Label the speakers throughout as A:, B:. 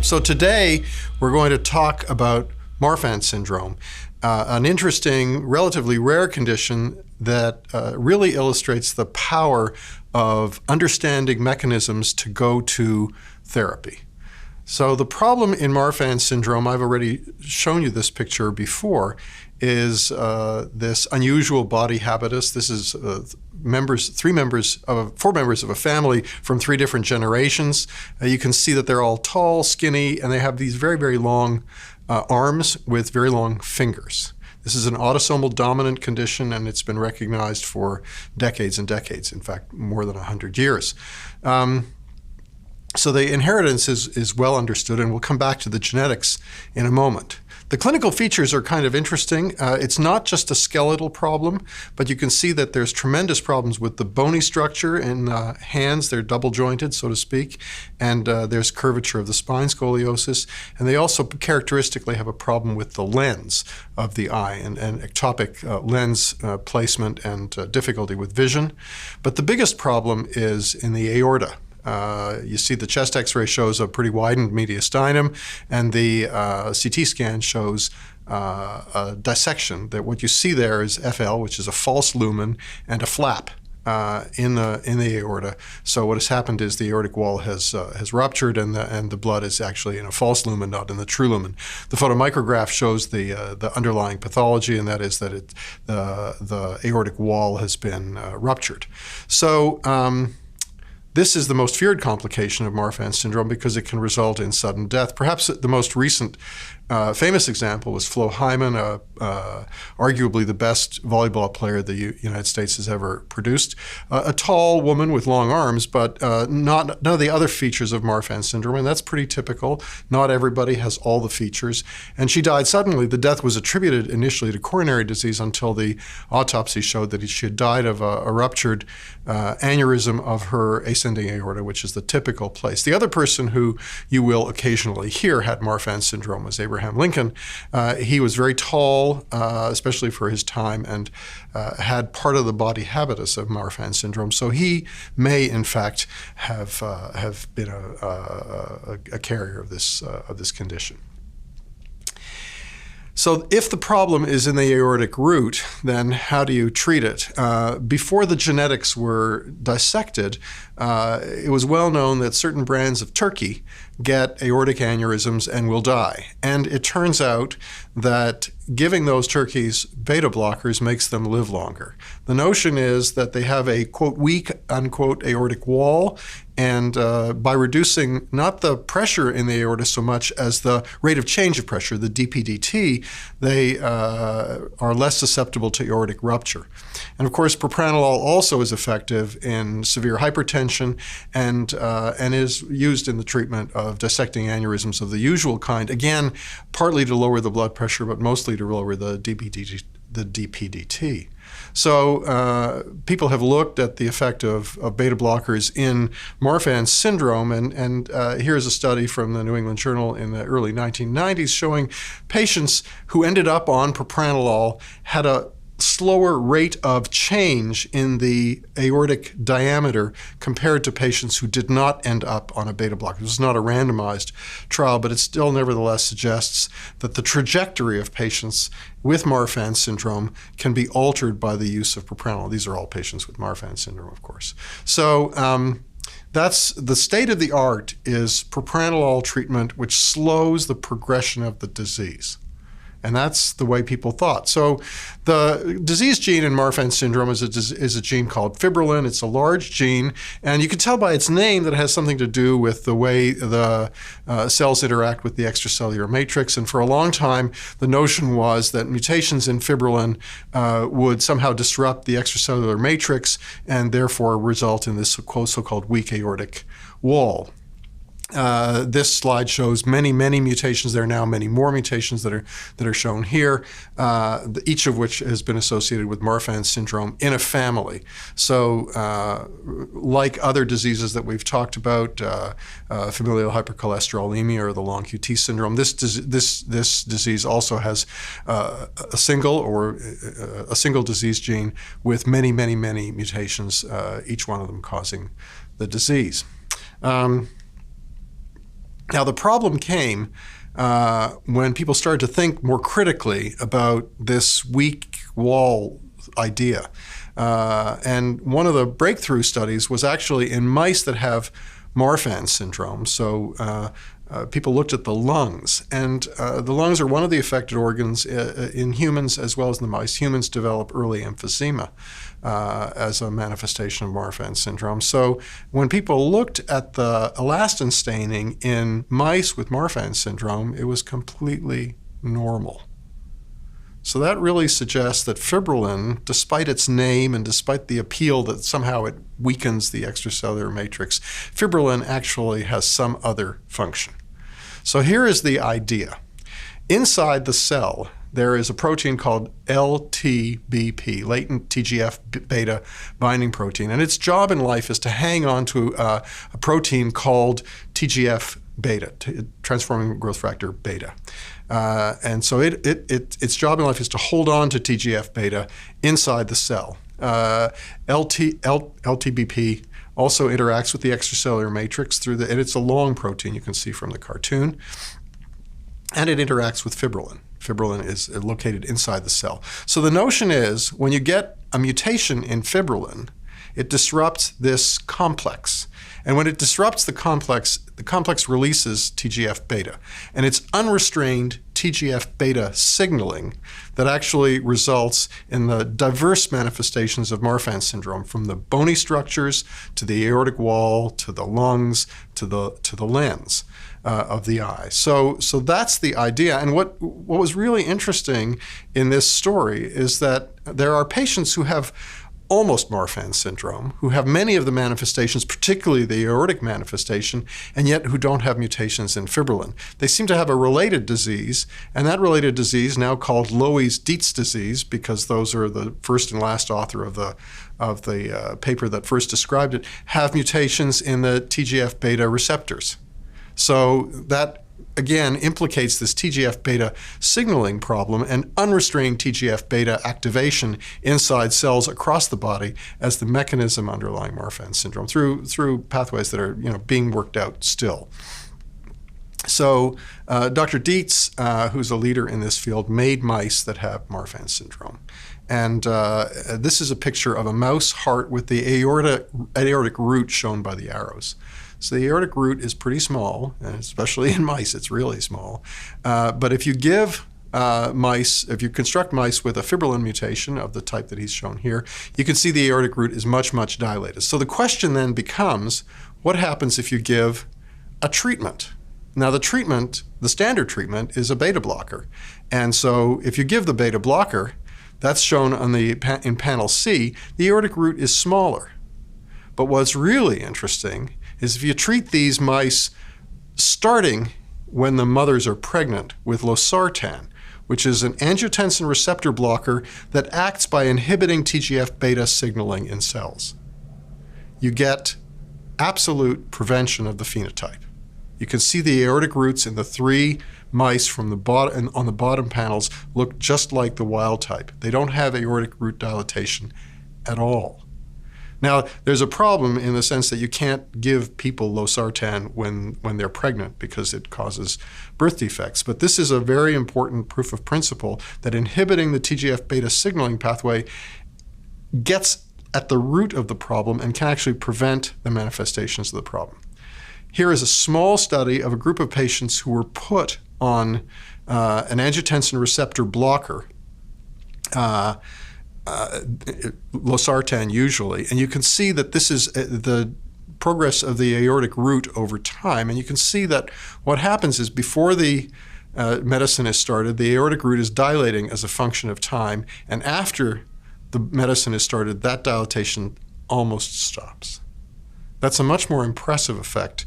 A: So today we're going to talk about Marfan syndrome, an interesting, relatively rare condition that really illustrates the power of understanding mechanisms to go to therapy. So the problem in Marfan syndrome, I've already shown you this picture before, is this unusual body habitus. This is four members of a family from three different generations. You can see that they're all tall, skinny, and they have these very, very long arms with very long fingers. This is an autosomal dominant condition, and it's been recognized for decades and decades, in fact, more than 100 years. So the inheritance is well understood, and we'll come back to the genetics in a moment. The clinical features are kind of interesting. It's not just a skeletal problem, but you can see that there's tremendous problems with the bony structure in the hands. They're double jointed, so to speak, and there's curvature of the spine, scoliosis, and they also characteristically have a problem with the lens of the eye and ectopic lens placement and difficulty with vision. But the biggest problem is in the aorta. You see the chest x-ray shows a pretty widened mediastinum, and the CT scan shows a dissection. That what you see there is FL, which is a false lumen, and a flap in the aorta. So what has happened is the aortic wall has ruptured, and the blood is actually in a false lumen, not in the true lumen. The photomicrograph shows the underlying pathology, and that is that the aortic wall has been ruptured. So this is the most feared complication of Marfan syndrome because it can result in sudden death. Perhaps the most recent famous example was Flo Hyman, arguably the best volleyball player the United States has ever produced. A tall woman with long arms, but none of the other features of Marfan syndrome, and that's pretty typical. Not everybody has all the features. And she died suddenly. The death was attributed initially to coronary disease until the autopsy showed that she had died of a ruptured aneurysm of her ascending aorta, which is the typical place. The other person who you will occasionally hear had Marfan syndrome was Abraham Lincoln. He was very tall, especially for his time, and had part of the body habitus of Marfan syndrome. So he may, in fact, have been a carrier of this condition. So if the problem is in the aortic root, then how do you treat it? Before the genetics were dissected, it was well known that certain brands of turkey get aortic aneurysms and will die. And it turns out that giving those turkeys beta blockers makes them live longer. The notion is that they have a, quote, weak, unquote, aortic wall, and by reducing not the pressure in the aorta so much as the rate of change of pressure, the DPDT, they are less susceptible to aortic rupture. And of course, propranolol also is effective in severe hypertension and is used in the treatment of dissecting aneurysms of the usual kind, again, partly to lower the blood pressure, but mostly to lower the DPDT. So people have looked at the effect of beta blockers in Marfan syndrome, and here's a study from the New England Journal in the early 1990s showing patients who ended up on propranolol had a slower rate of change in the aortic diameter compared to patients who did not end up on a beta blocker. This is not a randomized trial, but it still nevertheless suggests that the trajectory of patients with Marfan syndrome can be altered by the use of propranolol. These are all patients with Marfan syndrome, of course. So that's the state of the art, is propranolol treatment, which slows the progression of the disease. And that's the way people thought. So the disease gene in Marfan syndrome is a gene called fibrillin. It's a large gene, and you can tell by its name that it has something to do with the way the cells interact with the extracellular matrix. And for a long time, the notion was that mutations in fibrillin would somehow disrupt the extracellular matrix and therefore result in this so-called weak aortic wall. This slide shows many mutations. There are now many more mutations that are shown here, each of which has been associated with Marfan syndrome in a family. So like other diseases that we've talked about, familial hypercholesterolemia or the long QT syndrome, this disease also has a single disease gene with many mutations, each one of them causing the disease. Now, the problem came when people started to think more critically about this weak wall idea. And one of the breakthrough studies was actually in mice that have Marfan syndrome. So people looked at the lungs, and the lungs are one of the affected organs in humans as well as in the mice. Humans develop early emphysema as a manifestation of Marfan syndrome. So when people looked at the elastin staining in mice with Marfan syndrome, it was completely normal. So that really suggests that fibrillin, despite its name and despite the appeal that somehow it weakens the extracellular matrix, fibrillin actually has some other function. So here is the idea. Inside the cell, there is a protein called LTBP, latent TGF-beta binding protein, and its job in life is to hang on to a protein called TGF-beta, transforming growth factor beta. And so its job in life is to hold on to TGF-beta inside the cell. LTBP also interacts with the extracellular matrix and it's a long protein, you can see from the cartoon, and it interacts with fibrillin. Fibrillin is located inside the cell. So the notion is when you get a mutation in fibrillin, it disrupts this complex. And when it disrupts the complex releases TGF-beta. And it's unrestrained TGF-beta signaling that actually results in the diverse manifestations of Marfan syndrome, from the bony structures to the aortic wall to the lungs to the lens of the eye. So that's the idea. And what was really interesting in this story is that there are patients who have almost Marfan syndrome, who have many of the manifestations, particularly the aortic manifestation, and yet who don't have mutations in fibrillin. They seem to have a related disease, and that related disease, now called loeys-dietz disease, because those are the first and last author of the paper that first described it, have mutations in the TGF-beta receptors. So that again implicates this TGF-beta signaling problem and unrestrained TGF-beta activation inside cells across the body as the mechanism underlying Marfan syndrome through pathways that are being worked out still. So Dr. Dietz, who's a leader in this field, made mice that have Marfan syndrome. And this is a picture of a mouse heart with the aortic root shown by the arrows. So the aortic root is pretty small, and especially in mice, it's really small. But if you give if you construct mice with a fibrillin mutation of the type that he's shown here, you can see the aortic root is much, much dilated. So the question then becomes, what happens if you give a treatment? Now the standard treatment is a beta blocker. And so if you give the beta blocker, that's shown in panel C, the aortic root is smaller. But what's really interesting is if you treat these mice starting when the mothers are pregnant with losartan, which is an angiotensin receptor blocker that acts by inhibiting TGF-beta signaling in cells, you get absolute prevention of the phenotype. You can see the aortic roots in the 3 mice from the bottom, on the bottom panels look just like the wild type. They don't have aortic root dilatation at all. Now, there's a problem in the sense that you can't give people losartan when they're pregnant because it causes birth defects. But this is a very important proof of principle that inhibiting the TGF-beta signaling pathway gets at the root of the problem and can actually prevent the manifestations of the problem. Here is a small study of a group of patients who were put on an angiotensin receptor blocker, losartan usually, and you can see that this is the progress of the aortic root over time, and you can see that what happens is before the medicine is started, the aortic root is dilating as a function of time, and after the medicine is started, that dilatation almost stops. That's a much more impressive effect,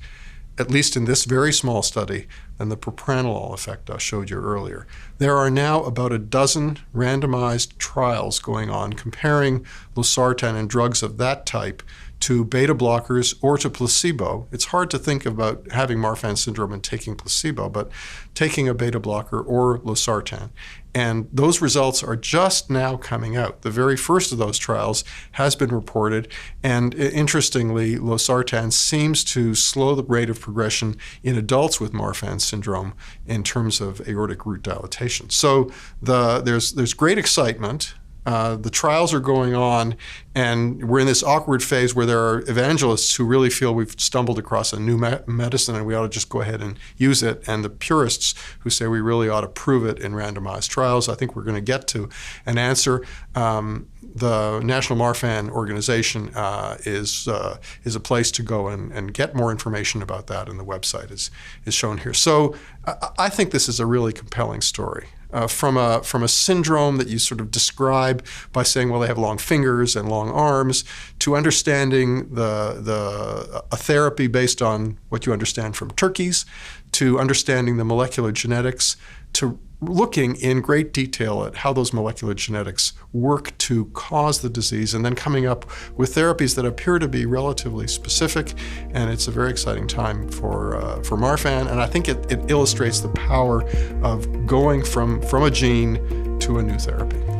A: at least in this very small study, than the propranolol effect I showed you earlier. There are now about a dozen randomized trials going on comparing losartan and drugs of that type to beta blockers or to placebo. It's hard to think about having Marfan syndrome and taking placebo, but taking a beta blocker or losartan. And those results are just now coming out. The very first of those trials has been reported, and interestingly, losartan seems to slow the rate of progression in adults with Marfan syndrome in terms of aortic root dilatation. So there's great excitement. The trials are going on, and we're in this awkward phase where there are evangelists who really feel we've stumbled across a new medicine and we ought to just go ahead and use it, and the purists who say we really ought to prove it in randomized trials. I think we're going to get to an answer. The National Marfan Organization is a place to go and get more information about that, and the website is shown here. So I think this is a really compelling story. From a syndrome that you sort of describe by saying, well, they have long fingers and long arms, to understanding a therapy based on what you understand from turkeys, to understanding the molecular genetics, to looking in great detail at how those molecular genetics work to cause the disease, and then coming up with therapies that appear to be relatively specific. And it's a very exciting time for Marfan, and I think it illustrates the power of going from a gene to a new therapy.